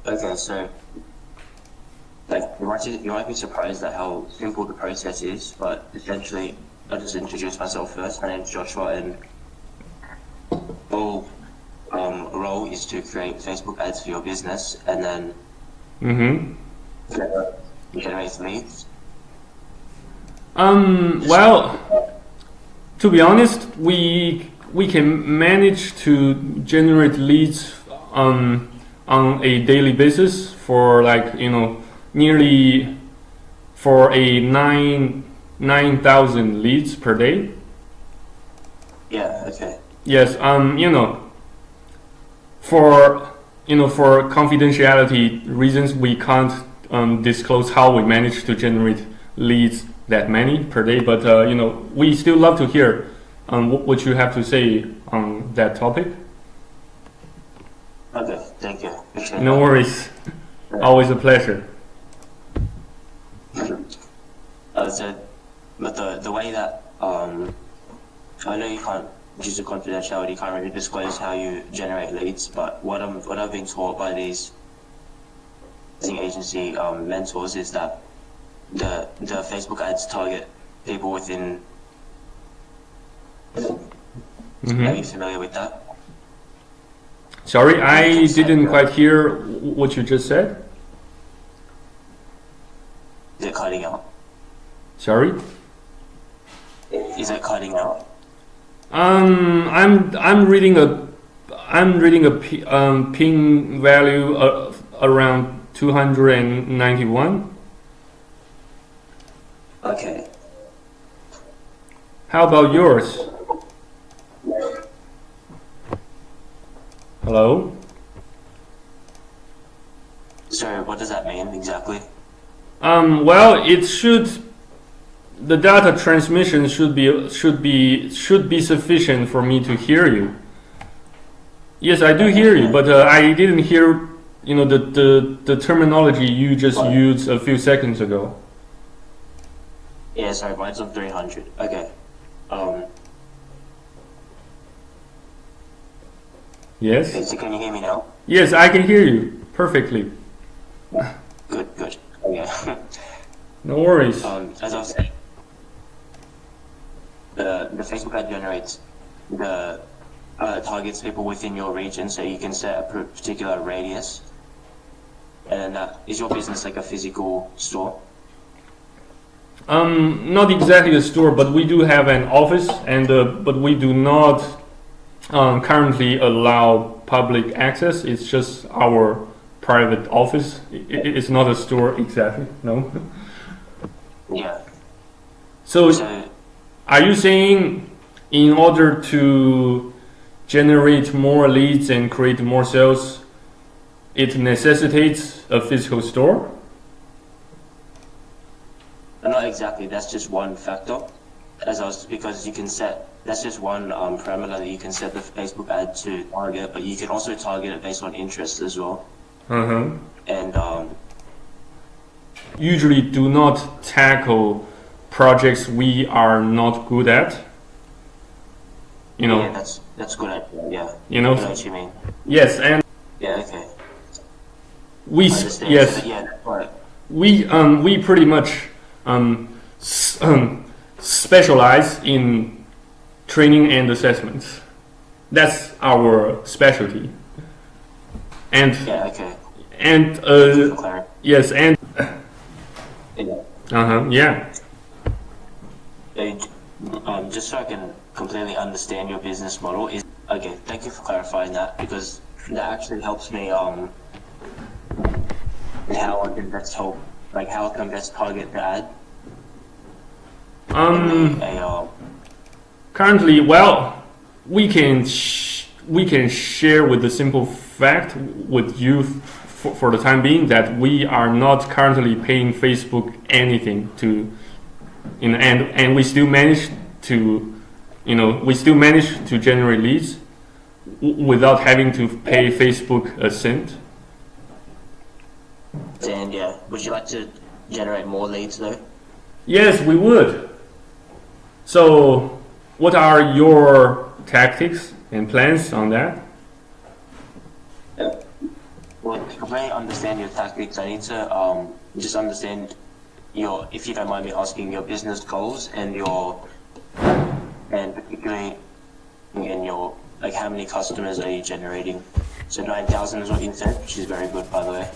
Okay, so like you might be surprised at how simple the process is, but essentially I'll just introduce myself first. My name's Joshua, and all role is to create Facebook ads for your business, and then Mm-hmm. generate leads. Well, to be honest, we can manage to generate leads on a daily basis for like nearly for a 9,000 leads per day. Yeah, okay. Yes, for confidentiality reasons, we can't disclose how we manage to generate leads that many per day. But we still love to hear what you have to say on that topic. Okay, thank you. Appreciate No that. worries, always a pleasure. So, but the way that I know you can't, due to confidentiality, you can't really disclose how you generate leads. But what I've been taught by these agency mentors is that the Facebook ads target people within. Are you familiar with that? Sorry, I didn't quite hear what you just said. Is it cutting out? Sorry. Is it cutting out? I'm reading a ping value around 291. Okay. How about yours? Hello? Sorry, what does that mean exactly? Well, the data transmission should be sufficient for me to hear you. Yes, I do hear you, but I didn't hear the terminology you just used a few seconds ago. Yeah, sorry, mine's on 300. Okay. Yes? Okay, so can you hear me now? Yes, I can hear you perfectly. Good. Okay. No worries. As I was saying, the Facebook ad generates the targets people within your region, so you can set a particular radius. And is your business like a physical store? Not exactly a store, but we do have an office, and but we do not currently allow public access. It's just our private office. It's not a store exactly. No. Yeah. So, are you saying in order to generate more leads and create more sales, it necessitates a physical store? Not exactly. That's just one factor. Because you can set. That's just one parameter that you can set the Facebook ad to target, but you can also target it based on interest as well. And usually do not tackle projects we are not good at. Yeah, that's good idea. Yeah. You know. I know what you mean. Yes, and Yeah. Okay. we I understand. yes So, yeah. That's right. we pretty much specialize in training and assessments. That's our specialty. And Yeah. Okay. and For clarity. yes, and Yeah. yeah. Just so I can completely understand your business model is okay. Thank you for clarifying that, because that actually helps me how I can best help, like how I can best target the ad. Currently, well, we can share with the simple fact with you for the time being that we are not currently paying Facebook anything to, and we still manage to, generate leads without having to pay Facebook a cent. And yeah, would you like to generate more leads though? Yes, we would. So, what are your tactics and plans on that? Well, completely understand your tactics. I need to just understand your, if you don't mind me asking, your business goals and particularly in your, like, how many customers are you generating? So 9,000 is what you said, which is very good, by the way.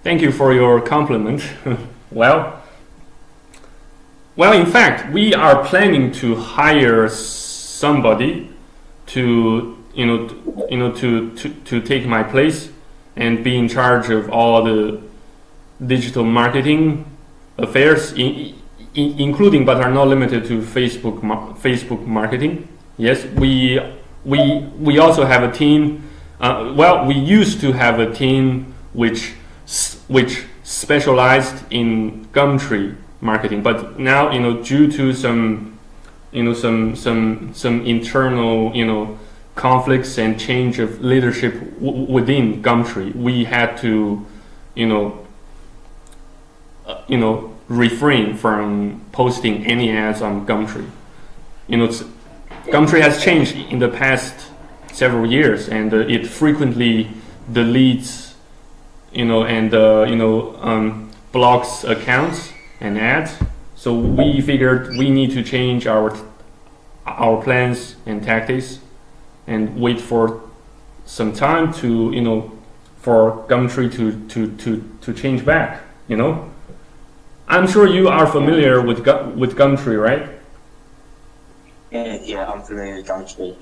Thank you for your compliment. well, in fact, we are planning to hire somebody to to take my place and be in charge of all the digital marketing affairs, including but are not limited to Facebook marketing. Yes, we also have a team. We used to have a team which specialized in Gumtree marketing, but now due to some internal conflicts and change of leadership within Gumtree, we had to refrain from posting any ads on Gumtree. Gumtree has changed in the past several years, and it frequently deletes blocks accounts and ads. So we figured we need to change our plans and tactics and wait for some time to for Gumtree to change back. I'm sure you are familiar with Gumtree, right? Yeah, I'm familiar with Gumtree.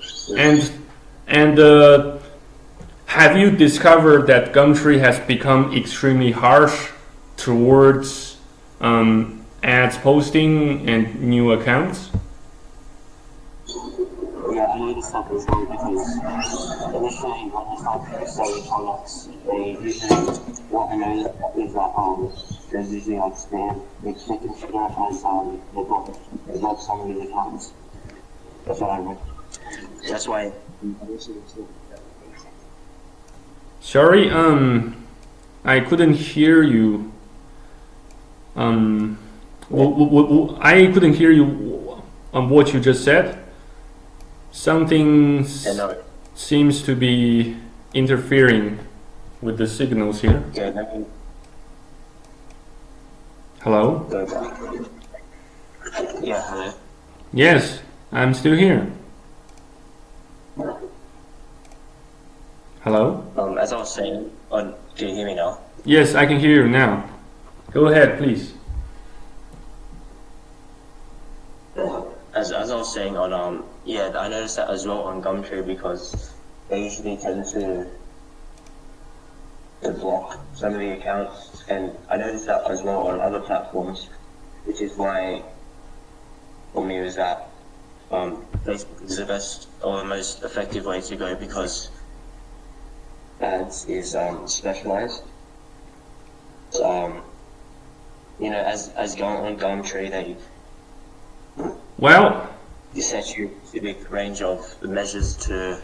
And have you discovered that Gumtree has become extremely harsh towards ads posting and new accounts? Yeah, I noticed that as well, because initially when you start selling products, they usually, what I know is that there's usually like spam, they consider it as they block some of the accounts. That's what I read. That's why. Sorry, I couldn't hear you. I couldn't hear you on what you just said. Something seems to be interfering with the signals here. Hello? Yeah, hello. Yes, I'm still here. Hello? As I was saying, can you hear me now? Yes, I can hear you now. Go ahead, please. As I was saying I noticed that as well on Gumtree, because they usually tend to block some of the accounts, and I noticed that as well on other platforms, which is why for me was that Facebook is the best or the most effective way to go, because ads is specialized. As going on Gumtree, they you set your specific range of measures to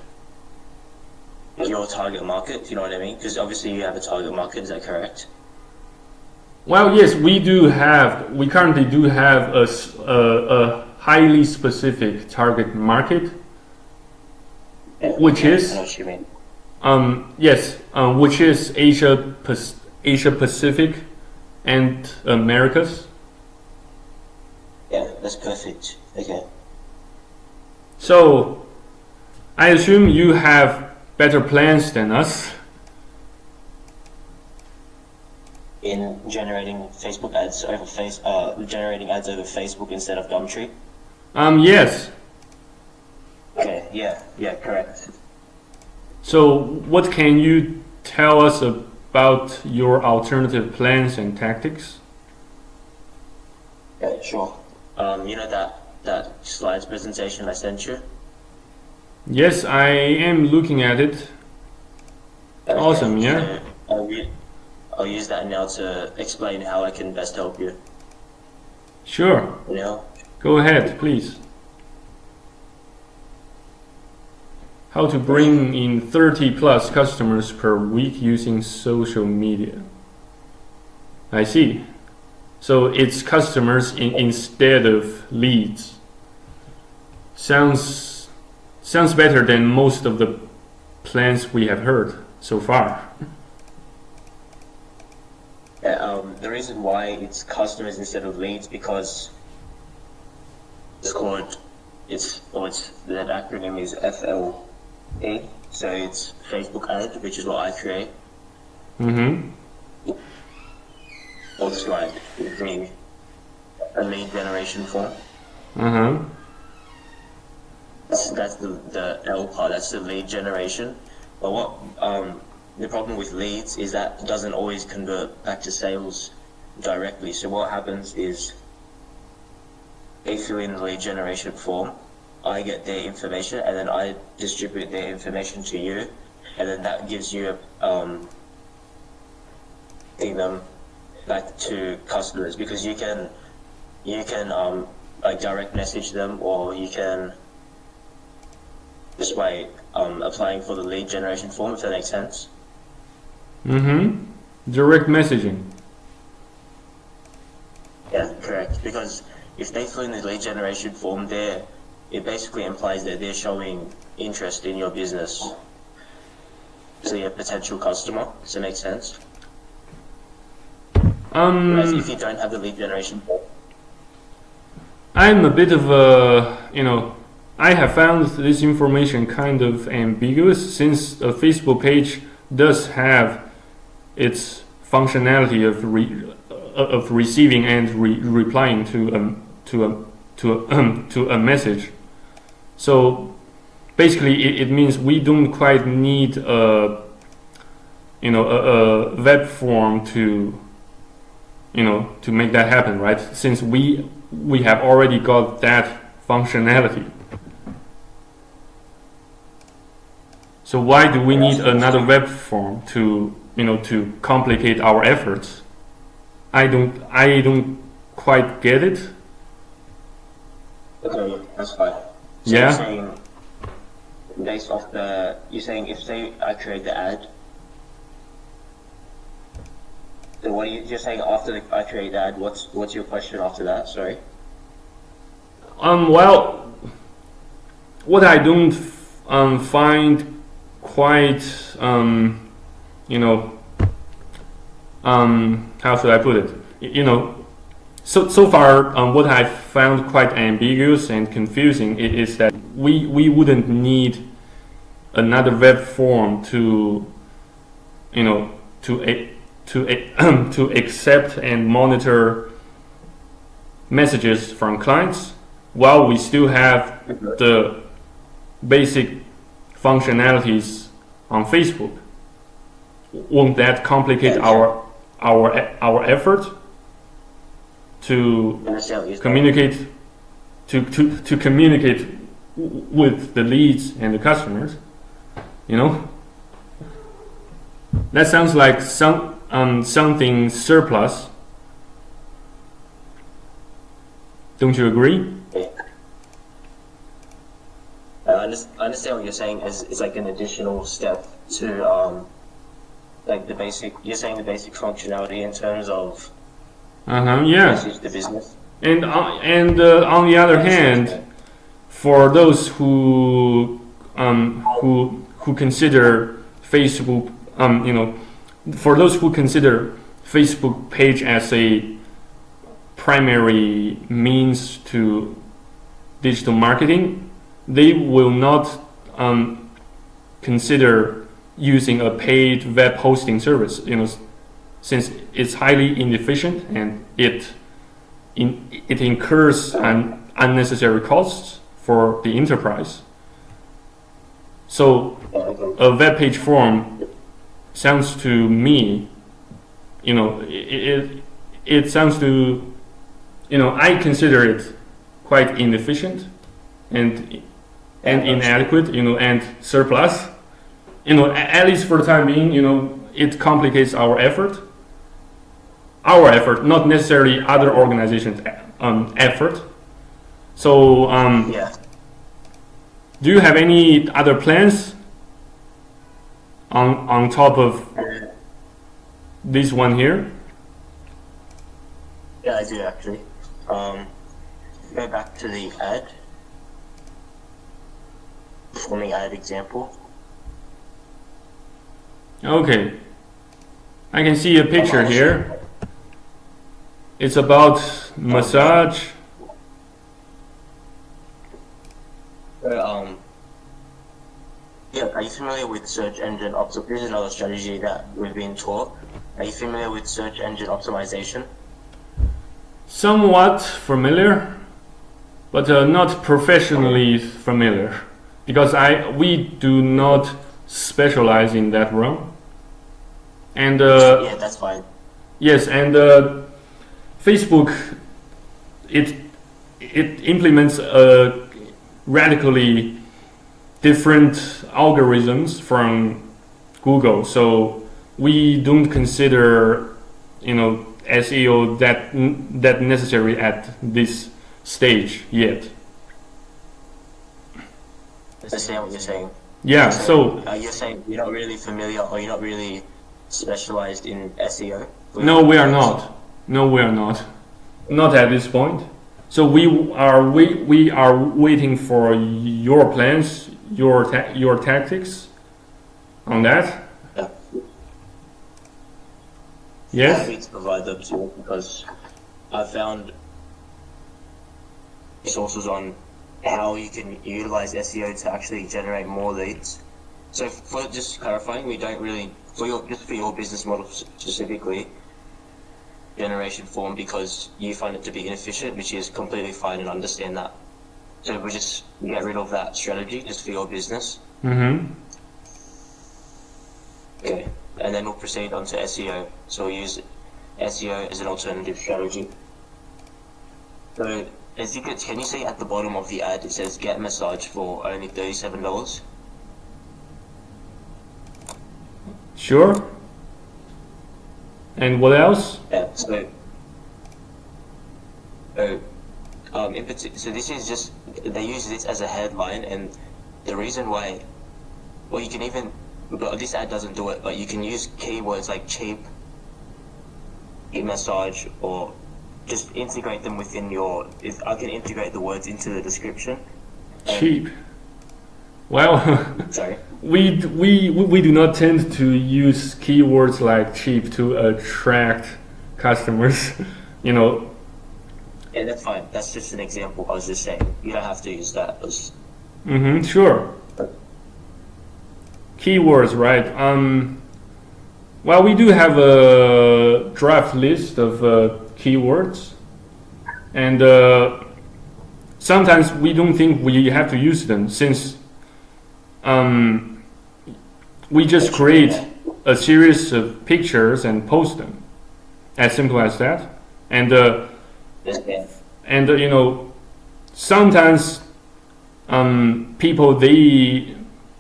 your target market. Do you know what I mean? Because obviously you have a target market. Is that correct? Well, yes, we currently do have a highly specific target market, which is I know what you mean. Which is Asia Pacific and Americas. Yeah, that's perfect. Okay. So, I assume you have better plans than us in generating Facebook ads over generating ads over Facebook instead of Gumtree. Yes. Okay. Yeah, correct. So, what can you tell us about your alternative plans and tactics? Yeah, sure. That slides presentation I sent you? Yes, I am looking at it. Okay, awesome, yeah. So I'll use that now to explain how I can best help you. Sure. Go ahead, please. How to bring in 30 plus customers per week using social media. I see. So it's customers instead of leads. Sounds better than most of the plans we have heard so far. Yeah, the reason why it's customers instead of leads because that acronym is FLA. So it's Facebook ad, which is what I create. Mm-hmm. Also like a lead generation form. Uh-huh. That's the L part, that's the lead generation. But what the problem with leads is that it doesn't always convert back to sales directly. So what happens is they fill in the lead generation form, I get their information, and then I distribute their information to you, and then that gives you them back to customers, because you can like direct message them, or you can just by applying for the lead generation form, if that makes sense. Mm-hmm. Direct messaging. Yeah, correct. Because if they fill in the lead generation form, it basically implies that they're showing interest in your business to a potential customer. Does that make sense? Whereas if you don't have the lead generation form, I'm a bit of a, I have found this information kind of ambiguous, since a Facebook page does have its functionality of receiving and replying to a message. So basically, it means we don't quite need a web form to make that happen, right? Since we have already got that functionality. So why do we need another web form to complicate our efforts? I don't quite get it. okay, that's fine. So Yeah. you're saying based off you're saying if say I create the ad, so what you're saying after I create the ad, what's your question after that? Sorry. Well, what I don't find quite how should I put it? So far, what I found quite ambiguous and confusing is that we wouldn't need another web form to to accept and monitor messages from clients, while we still have the basic functionalities on Facebook. Won't that complicate our effort to communicate to communicate with the leads and the customers? That sounds like something surplus. Don't you agree? I understand what you're saying. It's like an additional step to like the basic. You're saying the basic functionality in terms of Yeah. message the business. And on the other hand, for those who consider Facebook, for those who consider Facebook page as a primary means to digital marketing, they will not consider using a paid web hosting service, since it's highly inefficient and it incurs unnecessary costs for the enterprise. So a web page form sounds to me, it sounds to, I consider it quite inefficient and inadequate, and surplus. At least for the time being, it complicates our effort, not necessarily other organizations' effort. So, do you have any other plans on top of this one here? Yeah, I do actually. Go back to the ad, performing ad example. Okay, I can see a picture I'll show here. It's about massage. So, yeah, are you familiar with search engine optimization? This is another strategy that we've been taught. Are you familiar with search engine optimization? Somewhat familiar, but not professionally familiar, because we do not specialize in that realm. And Yeah, that's fine. yes, and Facebook, it implements radically different algorithms from Google, so we don't consider, SEO that necessary at this stage yet. I understand what you're saying. Yeah, So, so you're saying you're not really familiar or you're not really specialized in SEO? no, we are not. No, we are not. Not at this point. So we are waiting for your plans, your tactics on that. Yeah. Yes. Happy to provide them to you because I found resources on how you can utilize SEO to actually generate more leads. So for just clarifying, we don't really for your business model specifically generation form because you find it to be inefficient, which is completely fine and understand that. So we just get rid of that strategy just for your business. Mm-hmm. Okay, and then we'll proceed on to SEO. So we'll use SEO as an alternative strategy. So as can you see at the bottom of the ad it says get massage for only $37? Sure. And what else? Yeah. So so this is just they use this as a headline, and the reason why, well, you can even, but this ad doesn't do it, but you can use keywords like cheap, massage, or just integrate them within your. If I can integrate the words into the description. Cheap. Well, Sorry. we do not tend to use keywords like cheap to attract customers. Yeah, that's fine. That's just an example. I was just saying you don't have to use that. Mm-hmm, sure. Keywords, right? Well, we do have a draft list of keywords, and sometimes we don't think we have to use them since we just create a series of pictures and post them, as simple as that. And sometimes people they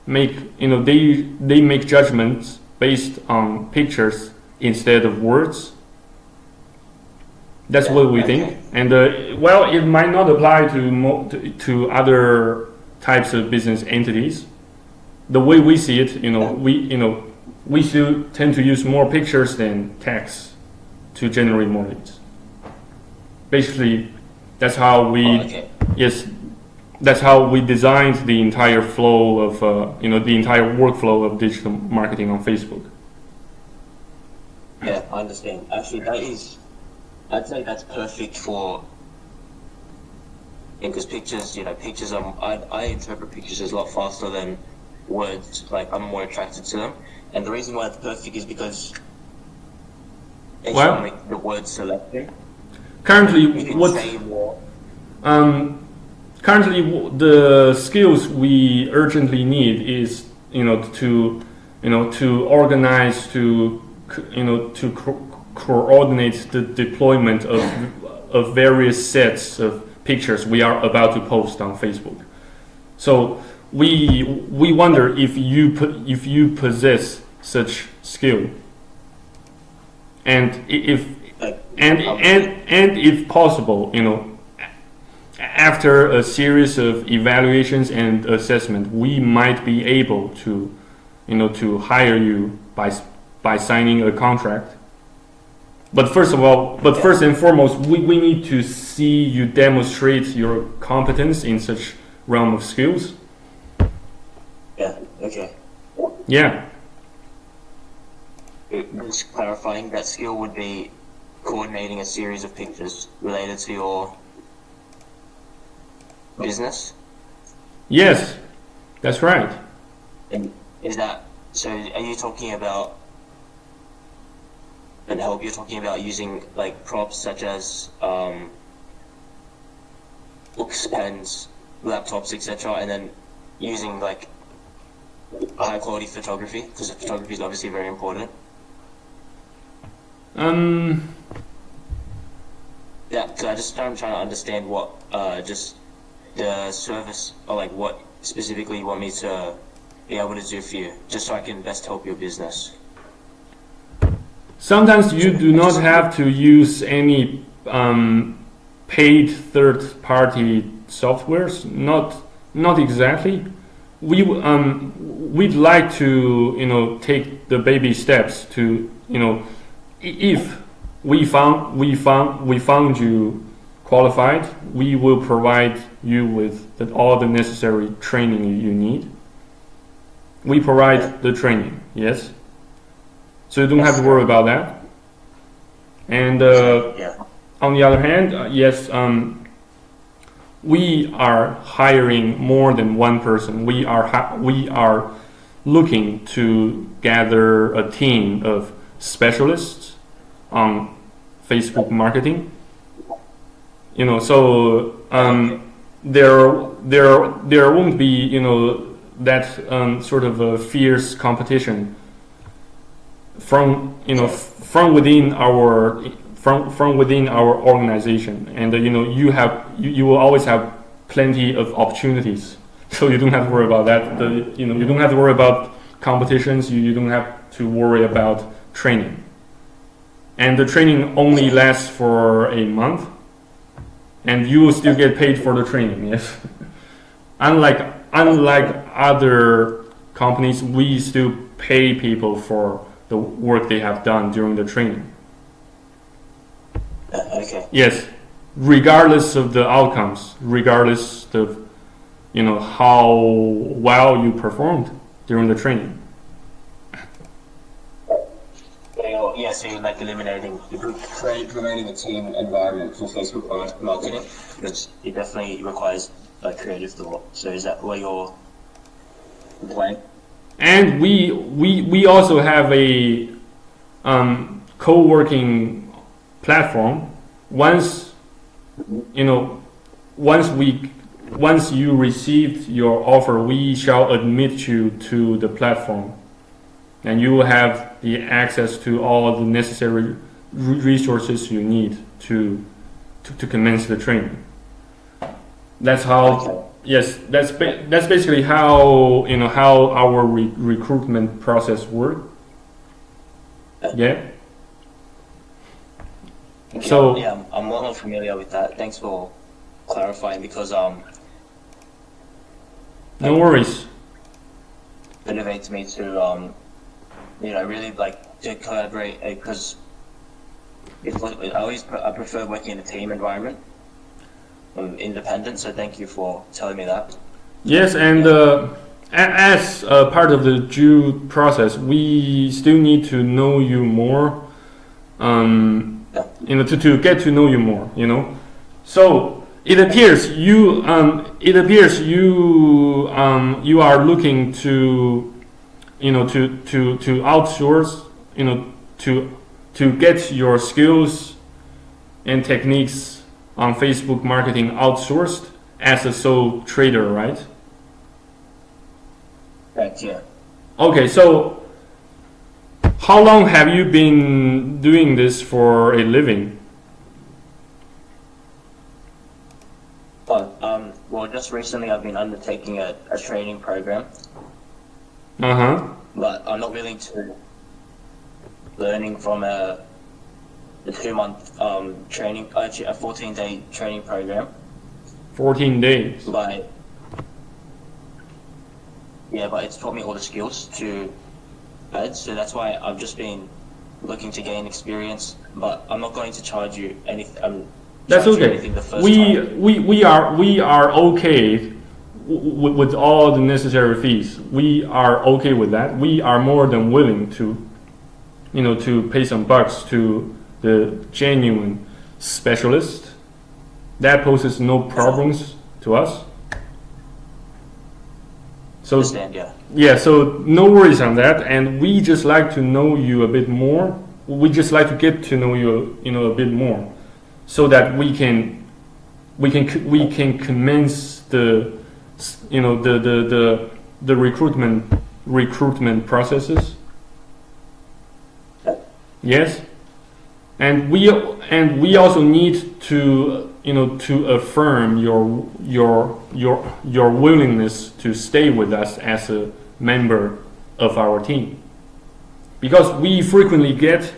make judgments based on pictures instead of words. That's what we think. And well, it might not apply to other types of business entities. The way we see it, we still tend to use more pictures than text to generate more leads. Basically, that's how we that's how we designed the entire flow of the entire workflow of digital marketing on Facebook. Yeah, I understand. Actually, I'd say that's perfect for, because pictures, I interpret pictures as a lot faster than words. Like, I'm more attracted to them. And the reason why it's perfect is because it's make the word selected. Currently, the skills we urgently need is, to organize, to coordinate the deployment of various sets of pictures we are about to post on Facebook. So we wonder if you possess such skill, and if possible, after a series of evaluations and assessment, we might be able to hire you by signing a contract. But first and foremost, we need to see you demonstrate your competence in such realm of skills. Yeah. Okay. Yeah. just clarifying, that skill would be coordinating a series of pictures related to your business? Yes, that's right. And is that, so are you talking about, and I hope you're talking about using like props such as books, pens, laptops, etc., and then using like high quality photography, because photography is obviously very important. Yeah, so I'm trying to understand what just the service, or like what specifically you want me to be able to do for you, just so I can best help your business. Sometimes you do not have to use any paid third-party softwares. Not exactly. We'd like to take the baby steps to if we found you qualified, we will provide you with all the necessary training you need. We provide the training, yes. So you don't have to worry about that. And on the other hand, yes, we are hiring more than one person. We are looking to gather a team of specialists on Facebook marketing. So there won't be that sort of a fierce competition from within our organization, and you will always have plenty of opportunities, so you don't have to worry about that. You don't have to worry about competitions. You don't have to worry about training, and the training only lasts for a month, and you will still get paid for the training. Yes, unlike other companies, we still pay people for the work they have done during the training. Okay. Yes, regardless of the outcomes, regardless of how well you performed during the training. Yeah, so you're like eliminating promoting a team environment for Facebook marketing, which it definitely requires like creative thought. So is that what you're playing? And we also have a co-working platform. Once you received your offer, we shall admit you to the platform, and you will have the access to all the necessary resources you need to commence the training. That's how. Okay. Yes, that's basically how how our recruitment process works. Yeah. Okay. So yeah, I'm more familiar with that. Thanks for clarifying, because no worries. motivates me to really like to collaborate, because I prefer working in a team environment. I'm independent, so thank you for telling me that. Yes, and as part of the due process, we still need to know you more. To get to know you more. So it appears you you are looking to to outsource, to get your skills and techniques on Facebook marketing outsourced as a sole trader, right? Right, yeah. Okay, so how long have you been doing this for a living? Well, just recently I've been undertaking a training program, but I'm not willing to learning from a 2-month training, actually a 14-day training program. 14 days. But it's taught me all the skills to add, so that's why I've just been looking to gain experience. But I'm not going to charge you anything. That's okay. We are okay with all the necessary fees. We are okay with that. We are more than willing to to pay some bucks to the genuine specialist. That poses no problems to us. So Understand, yeah. yeah, so no worries on that, and we just like to know you a bit more. We just like to get to know you, a bit more, so that we can commence the the recruitment processes. Yes, and we also need to to affirm your willingness to stay with us as a member of our team, because we frequently get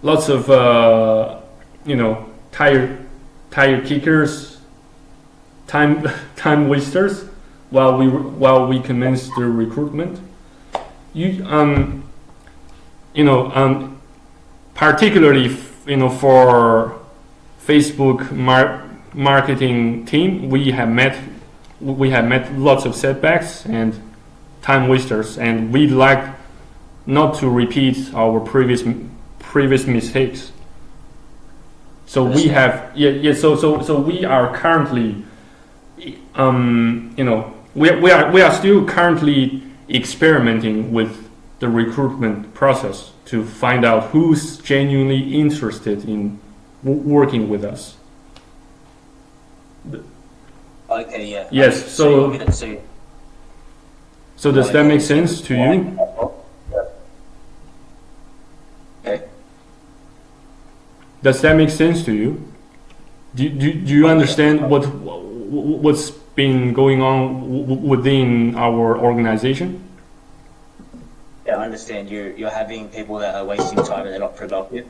lots of tire kickers, time wasters while we commence the recruitment. Particularly for Facebook marketing team, we have met lots of setbacks and time wasters, and we'd like not to repeat our previous mistakes. So we have so we are currently we are still currently experimenting with the recruitment process to find out who's genuinely interested in working with us. Okay, yeah. Yes, so does that make sense to you? Okay. Does that make sense to you? Do you understand what's been going on within our organization? Yeah, I understand. You're having people that are wasting time and they're not productive,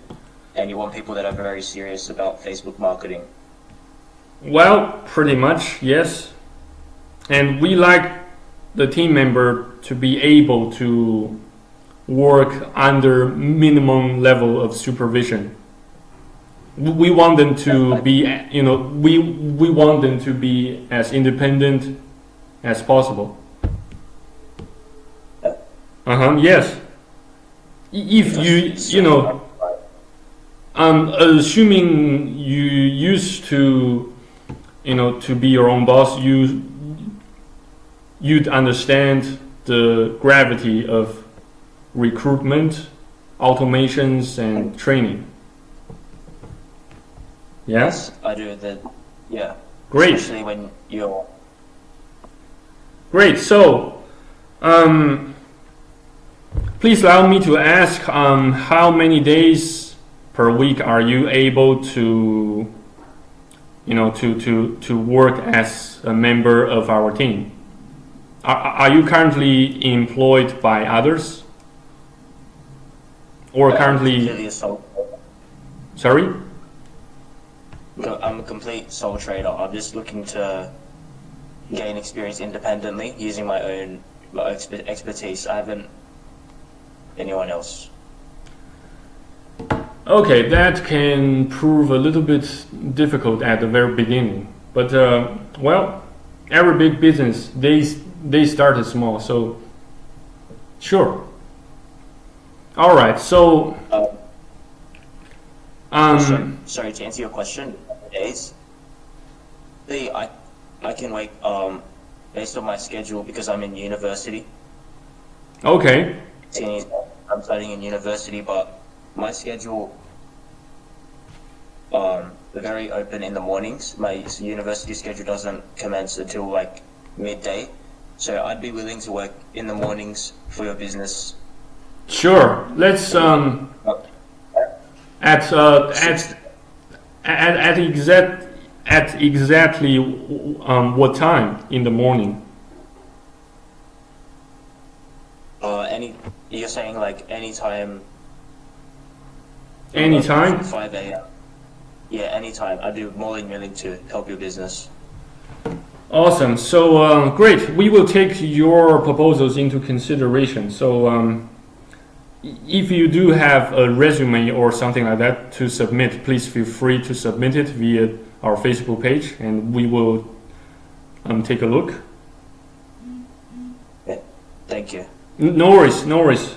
and you want people that are very serious about Facebook marketing. Well, pretty much, yes. And we like the team member to be able to work under minimum level of supervision. We want them to be, we want them to be as independent as possible. Yes. If assuming you used to, to be your own boss, you'd understand the gravity of recruitment, automations, and training. Yes, I do. Yeah. Great. Especially when you're. Great. So, please allow me to ask, how many days per week are you able to, to work as a member of our team? Are you currently employed by others, or currently? Sorry. No, I'm a complete sole trader. I'm just looking to gain experience independently using my own expertise. I haven't anyone else. Okay, that can prove a little bit difficult at the very beginning, but well, every big business they started small, so sure. All right, so sorry, to answer your question, days. I can wait based on my schedule because I'm in university. Okay. I'm studying in university, but my schedule very open in the mornings. My university schedule doesn't commence until like midday, so I'd be willing to work in the mornings for your business. Sure. Let's at exactly what time in the morning? You're saying like anytime? Anytime? 5 a.m. Yeah, anytime. I'd be more than willing to help your business. Awesome. So great. We will take your proposals into consideration. So if you do have a resume or something like that to submit, please feel free to submit it via our Facebook page, and we will take a look. Yeah, thank you. No worries, no worries.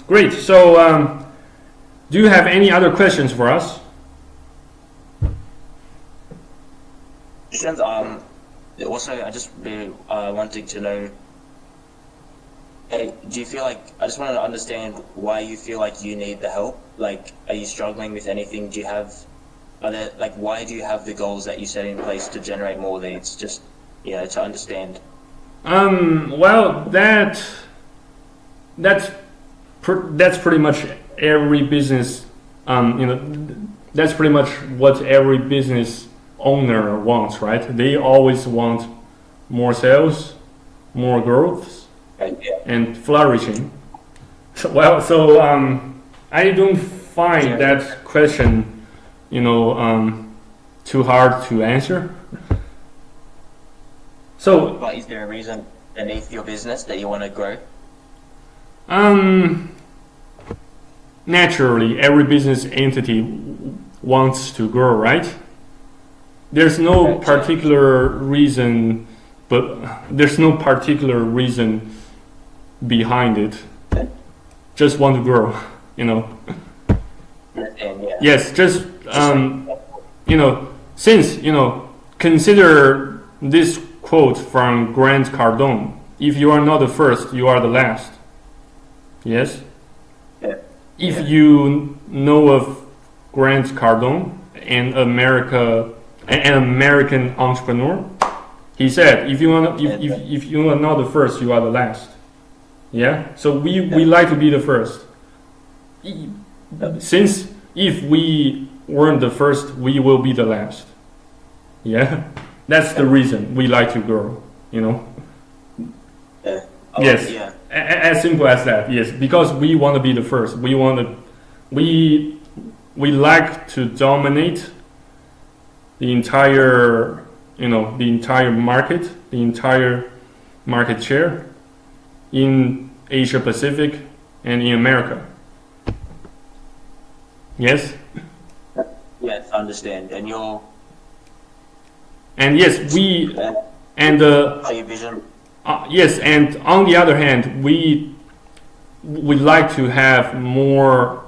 Great. So Do you have any other questions for us? Questions. Also, I just wanted to know. Hey, do you feel like I just wanted to understand why you feel like you need the help? Like, are you struggling with anything? Do you have why do you have the goals that you set in place to generate more leads? Just to understand. Well, that's pretty much every business. That's pretty much what every business owner wants, right? They always want more sales, more growth, and flourishing. I don't find that question, too hard to answer. So, but is there a reason beneath your business that you want to grow? Naturally, every business entity wants to grow, right? There's no particular reason, behind it. Just want to grow, Yes, just since consider this quote from Grant Cardone: "If you are not the first, you are the last." Yes. Yeah. If you know of Grant Cardone, an American entrepreneur, he said, "If you are not the first, you are the last." Yeah. So we like to be the first. Since if we weren't the first, we will be the last. Yeah. That's the reason we like to grow. Yes. Yeah. As simple as that. Yes, because we want to be the first. We like to dominate the entire market, the entire market share in Asia Pacific and in America. Yes. Yes, I understand. And your. And yes, your vision. Yes, and on the other hand, we like to have more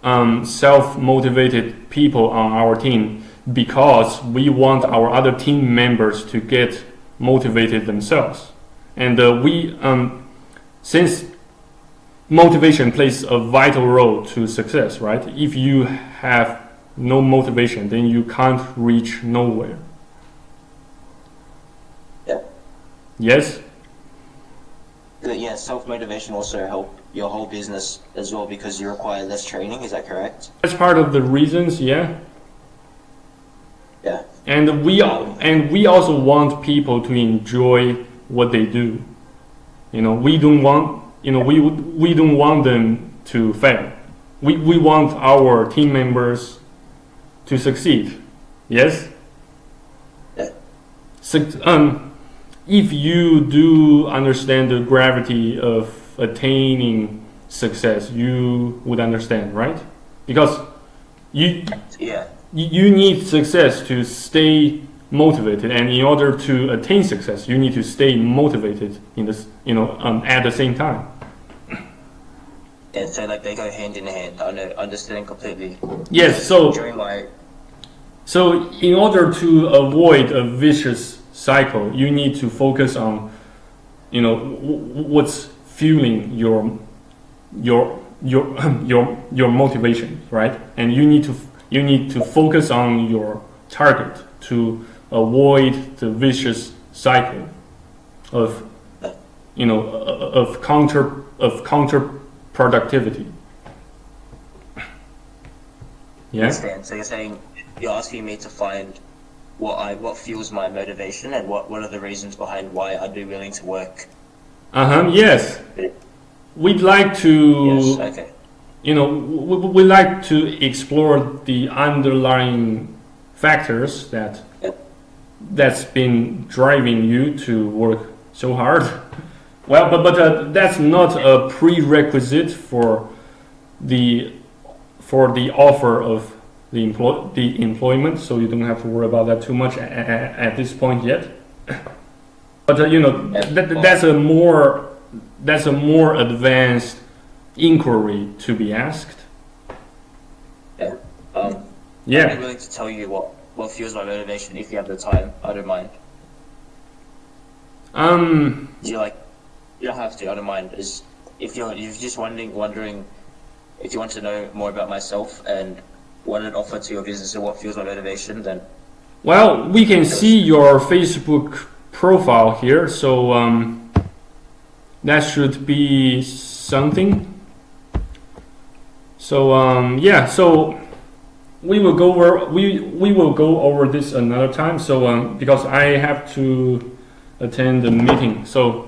self-motivated people on our team because we want our other team members to get motivated themselves. And since motivation plays a vital role to success, right? If you have no motivation, then you can't reach nowhere. Yes? Yeah, self-motivation also help your whole business as well because you require less training, is that correct? That's part of the reasons, yeah. Yeah. And we also want people to enjoy what they do. We don't want we don't want them to fail. We want our team members to succeed. Yes? Yeah. If you do understand the gravity of attaining success, you would understand, right? Because you need success to stay motivated, and in order to attain success, you need to stay motivated in this, at the same time. And so, they go hand in hand. I understand completely. Yes. So in order to avoid a vicious cycle, you need to focus on, what's fueling your motivation, right? And you need to focus on your target to avoid the vicious cycle of counterproductivity. Yeah. Understand. So you're asking me to find what fuels my motivation and what are the reasons behind why I'd be willing to work. Yes. We'd like to. Yes. Okay. We like to explore the underlying factors that's been driving you to work so hard. Well, but that's not a prerequisite for the offer of the employment, so you don't have to worry about that too much at this point yet. But that's a more advanced inquiry to be asked. Yeah. I'd be Yeah. willing to tell you what fuels my motivation if you have the time. I don't mind. Do you like? You don't have to. I don't mind. Is if you're just wondering if you want to know more about myself and what it offer to your business and what fuels my motivation, then Well, we can see your Facebook profile here, so that should be something. So yeah, so we will go over this another time. So because I have to attend the meeting, so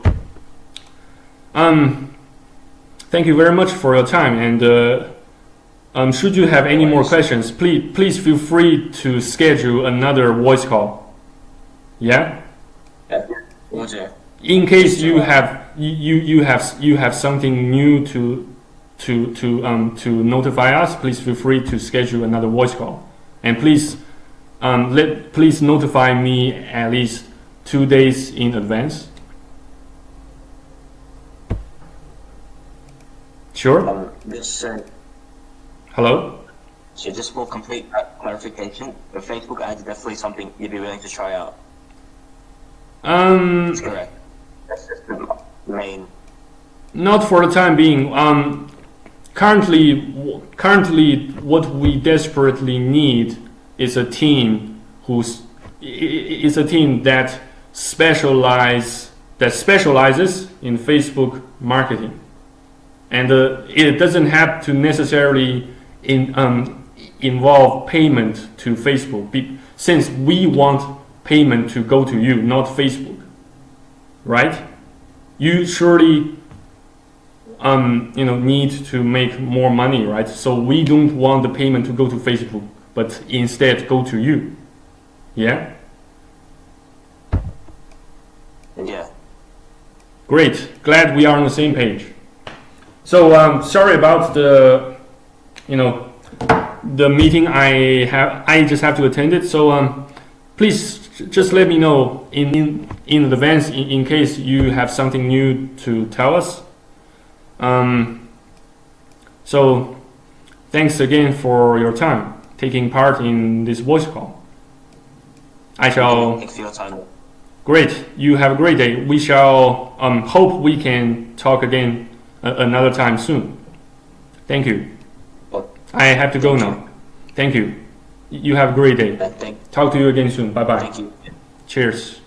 thank you very much for your time. And should you have any more questions, please feel free to schedule another voice call. Yeah. yeah, will do. In case you have something new to notify us, please feel free to schedule another voice call. And please please notify me at least 2 days in advance. Sure. This Hello. so just for complete clarification, the Facebook ads are definitely something you'd be willing to try out. That's correct. That's just the main. Not for the time being. Currently, what we desperately need is a team that specializes in Facebook marketing, and it doesn't have to necessarily involve payment to Facebook, since we want payment to go to you, not Facebook, right? You surely need to make more money, right? So we don't want the payment to go to Facebook, but instead go to you. Yeah. Yeah. Great. Glad we are on the same page. So sorry about the meeting I just have to attend it. So please just let me know in advance in case you have something new to tell us. So thanks again for your time taking part in this voice call. I shall. Thanks for your time. Great. You have a great day. We shall hope we can talk again another time soon. Thank you. I have to go now. Thank you. You have a great day. Thank Talk to you again soon. Bye bye. you. Cheers.